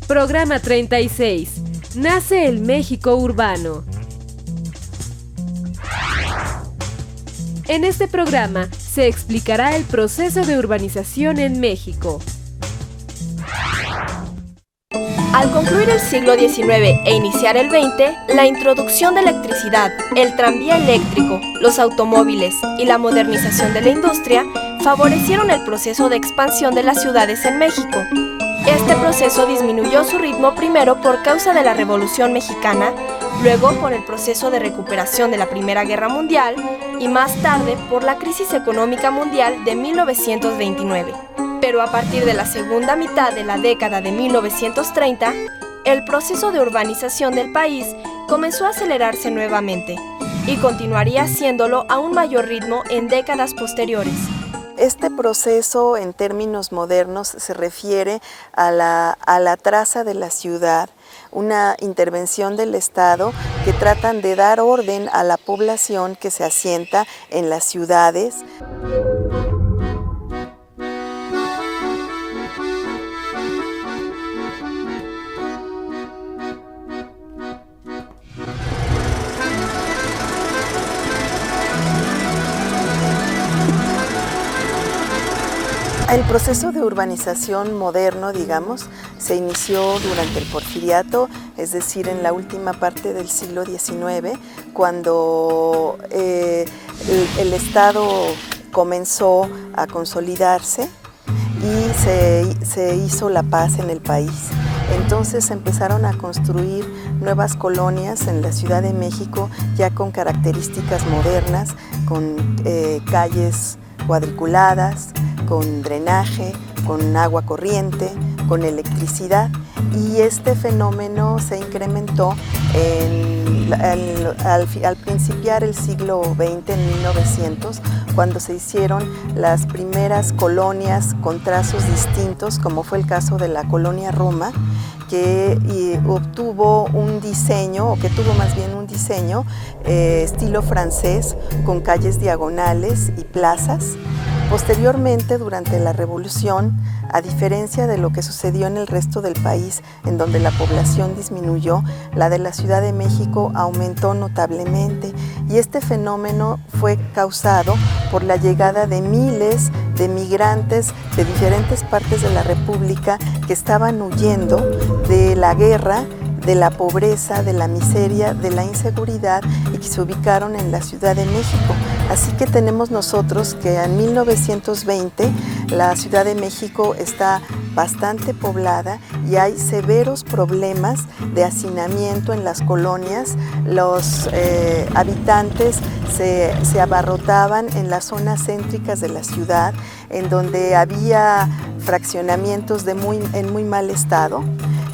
Programa 36. Nace el México urbano. En este programa se explicará el proceso de urbanización en México. Al concluir el siglo XIX e iniciar el XX, la introducción de electricidad, el tranvía eléctrico, los automóviles y la modernización de la industria favorecieron el proceso de expansión de las ciudades en México. Este proceso disminuyó su ritmo primero por causa de la Revolución Mexicana, luego por el proceso de recuperación de la Primera Guerra Mundial y más tarde por la crisis económica mundial de 1929. Pero a partir de la segunda mitad de la década de 1930, el proceso de urbanización del país comenzó a acelerarse nuevamente y continuaría haciéndolo a un mayor ritmo en décadas posteriores. Este proceso, en términos modernos, se refiere a la traza de la ciudad, una intervención del Estado que tratan de dar orden a la población que se asienta en las ciudades. El proceso de urbanización moderno, digamos, se inició durante el Porfiriato, es decir, en la última parte del siglo XIX, cuando el Estado comenzó a consolidarse y se hizo la paz en el país. Entonces empezaron a construir nuevas colonias en la Ciudad de México, ya con características modernas, con calles cuadriculadas, con drenaje, con agua corriente, con electricidad, y este fenómeno se incrementó al principiar el siglo XX, en 1900, cuando se hicieron las primeras colonias con trazos distintos, como fue el caso de la colonia Roma, que obtuvo un diseño, o que tuvo más bien un diseño estilo francés, con calles diagonales y plazas. Posteriormente, durante la Revolución, a diferencia de lo que sucedió en el resto del país, en donde la población disminuyó, la de la Ciudad de México aumentó notablemente, y este fenómeno fue causado por la llegada de miles de migrantes de diferentes partes de la República que estaban huyendo de la guerra, de la pobreza, de la miseria, de la inseguridad, y que se ubicaron en la Ciudad de México. Así que tenemos nosotros que en 1920 la Ciudad de México está bastante poblada y hay severos problemas de hacinamiento en las colonias. Los habitantes se abarrotaban en las zonas céntricas de la ciudad, en donde había fraccionamientos en muy mal estado.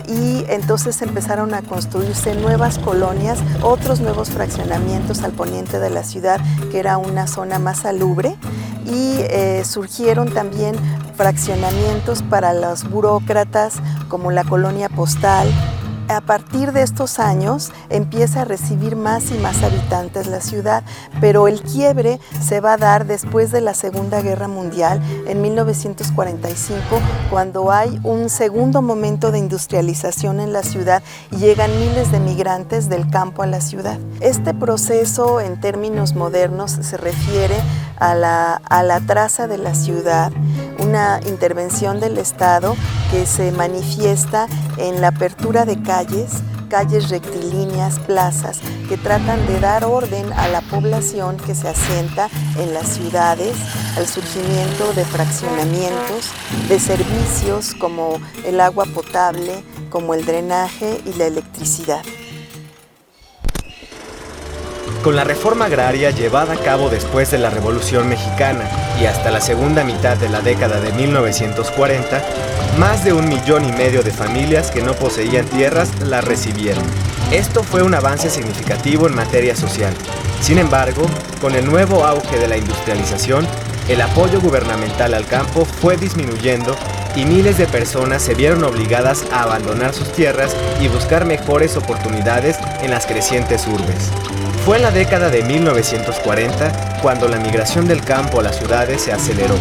Y entonces empezaron a construirse nuevas colonias, otros nuevos fraccionamientos al poniente de la ciudad, que era una zona más salubre, y surgieron también fraccionamientos para los burócratas, como la colonia postal. A partir de estos años empieza a recibir más y más habitantes la ciudad, pero el quiebre se va a dar después de la Segunda Guerra Mundial, en 1945, cuando hay un segundo momento de industrialización en la ciudad y llegan miles de migrantes del campo a la ciudad. Este proceso, en términos modernos, se refiere a la traza de la ciudad, una intervención del Estado que se manifiesta en la apertura de calles rectilíneas, plazas, que tratan de dar orden a la población que se asienta en las ciudades, al surgimiento de fraccionamientos, de servicios como el agua potable, como el drenaje y la electricidad. Con la reforma agraria llevada a cabo después de la Revolución Mexicana y hasta la segunda mitad de la década de 1940, más de 1,5 millones de familias que no poseían tierras las recibieron. Esto fue un avance significativo en materia social. Sin embargo, con el nuevo auge de la industrialización, el apoyo gubernamental al campo fue disminuyendo y miles de personas se vieron obligadas a abandonar sus tierras y buscar mejores oportunidades en las crecientes urbes. Fue en la década de 1940 cuando la migración del campo a las ciudades se aceleró,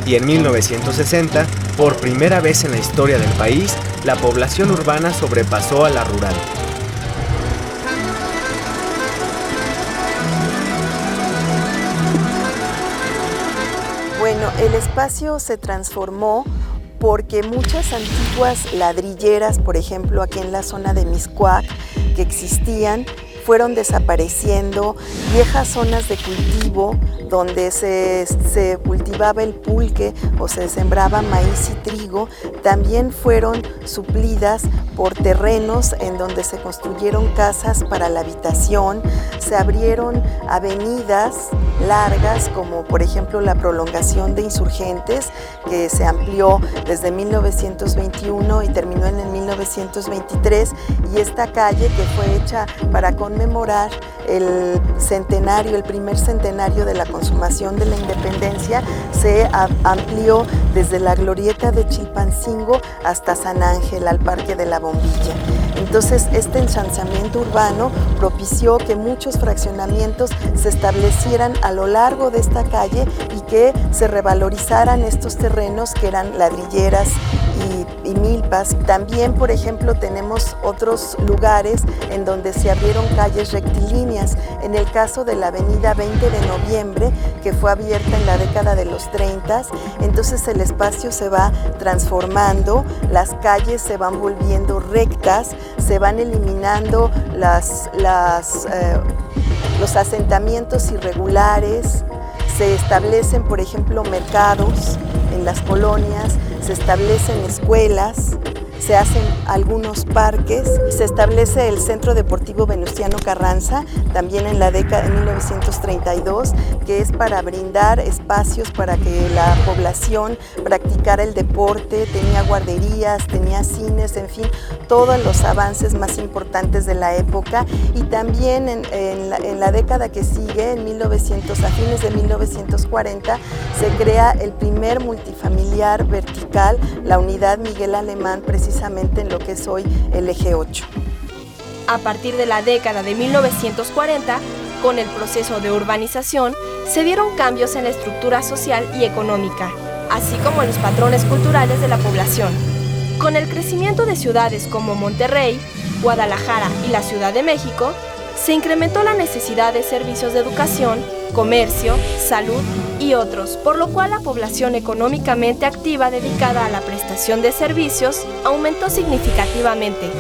y en 1960, por primera vez en la historia del país, la población urbana sobrepasó a la rural. Bueno, el espacio se transformó porque muchas antiguas ladrilleras, por ejemplo, aquí en la zona de Mixcoac, que existían, fueron desapareciendo, viejas zonas de cultivo donde se cultivaba el pulque o se sembraba maíz y trigo, también fueron suplidas por terrenos en donde se construyeron casas para la habitación, se abrieron avenidas largas como por ejemplo la prolongación de Insurgentes, que se amplió desde 1921 y terminó en el 1923, y esta calle que fue hecha para conmemorar el centenario, el primer centenario de la consumación de la independencia, se amplió desde la glorieta de Chilpancingo hasta San Ángel, al Parque de la Bombilla. Entonces, este ensanchamiento urbano propició que muchos fraccionamientos se establecieran a lo largo de esta calle y que se revalorizaran estos terrenos que eran ladrilleras y milpas. También, por ejemplo, tenemos otros lugares en donde se abrieron calles rectilíneas. En el caso de la avenida 20 de noviembre, que fue abierta en la década de los 30, entonces el espacio se va transformando, las calles se van volviendo rectas, se van eliminando los asentamientos irregulares, se establecen, por ejemplo, mercados en las colonias, se establecen escuelas, se hacen algunos parques, se establece el Centro Deportivo Venustiano Carranza, también en la década de 1932, que es para brindar espacios para que la población practicara el deporte, tenía guarderías, tenía cines, en fin, todos los avances más importantes de la época. Y también en la década que sigue, a fines de 1940, se crea el primer multifamiliar vertical, la Unidad Miguel Alemán, precisamente en lo que es hoy el Eje 8. A partir de la década de 1940, con el proceso de urbanización, se dieron cambios en la estructura social y económica, así como en los patrones culturales de la población. Con el crecimiento de ciudades como Monterrey, Guadalajara y la Ciudad de México, se incrementó la necesidad de servicios de educación, comercio, salud y otros, por lo cual la población económicamente activa dedicada a la prestación de servicios aumentó significativamente.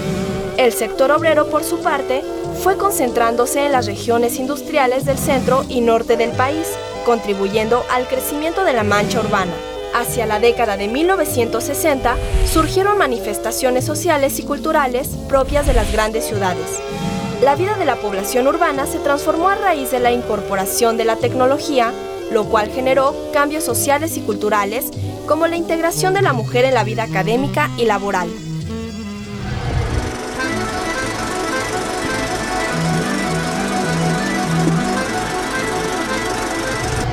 El sector obrero, por su parte, fue concentrándose en las regiones industriales del centro y norte del país, contribuyendo al crecimiento de la mancha urbana. Hacia la década de 1960 surgieron manifestaciones sociales y culturales propias de las grandes ciudades. La vida de la población urbana se transformó a raíz de la incorporación de la tecnología, lo cual generó cambios sociales y culturales, como la integración de la mujer en la vida académica y laboral.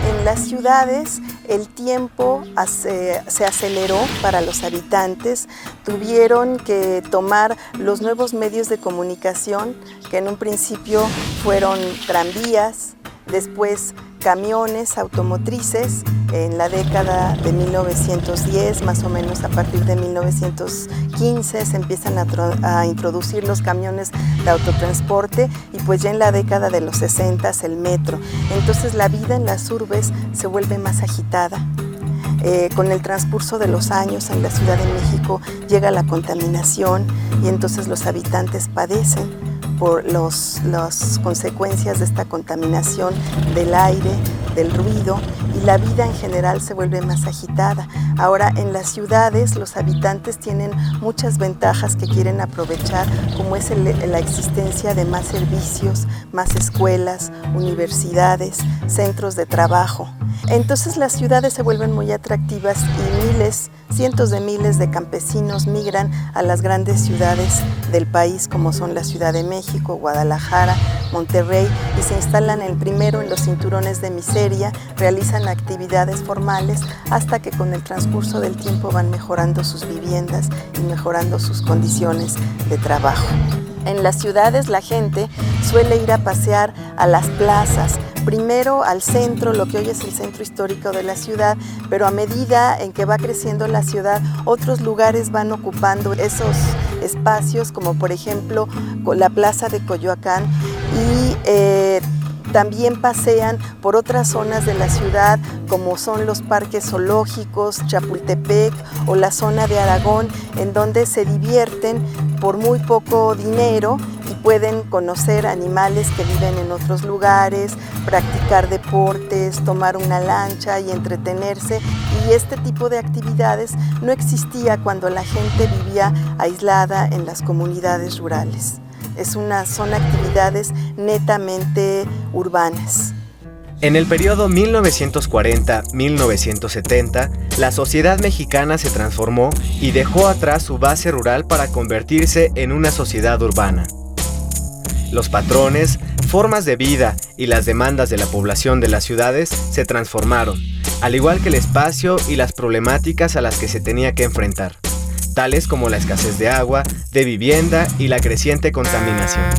En las ciudades el tiempo se aceleró para los habitantes, tuvieron que tomar los nuevos medios de comunicación, que en un principio fueron tranvías, después camiones automotrices. En la década de 1910, más o menos a partir de 1915, se empiezan a introducir los camiones de autotransporte, y pues ya en la década de los 60 el metro. Entonces la vida en las urbes se vuelve más agitada. Con el transcurso de los años en la Ciudad de México llega la contaminación, y entonces los habitantes padecen por las consecuencias de esta contaminación del aire, del ruido, y la vida en general se vuelve más agitada. Ahora en las ciudades los habitantes tienen muchas ventajas que quieren aprovechar, como es la existencia de más servicios, más escuelas, universidades, centros de trabajo. Entonces las ciudades se vuelven muy atractivas y cientos de miles de campesinos migran a las grandes ciudades del país, como son la Ciudad de México, Guadalajara, Monterrey, y se instalan primero en los cinturones de miseria, realizan actividades formales hasta que con el transcurso del tiempo van mejorando sus viviendas y mejorando sus condiciones de trabajo. En las ciudades la gente suele ir a pasear a las plazas, primero al centro, lo que hoy es el centro histórico de la ciudad, pero a medida en que va creciendo la ciudad, otros lugares van ocupando esos espacios, como por ejemplo la Plaza de Coyoacán, y también pasean por otras zonas de la ciudad, como son los parques zoológicos, Chapultepec o la zona de Aragón, en donde se divierten por muy poco dinero y pueden conocer animales que viven en otros lugares, practicar deportes, tomar una lancha y entretenerse. Y este tipo de actividades no existía cuando la gente vivía aislada en las comunidades rurales. Son actividades netamente urbanas. En el periodo 1940-1970, la sociedad mexicana se transformó y dejó atrás su base rural para convertirse en una sociedad urbana. Los patrones, formas de vida y las demandas de la población de las ciudades se transformaron, al igual que el espacio y las problemáticas a las que se tenía que enfrentar, tales como la escasez de agua, de vivienda y la creciente contaminación.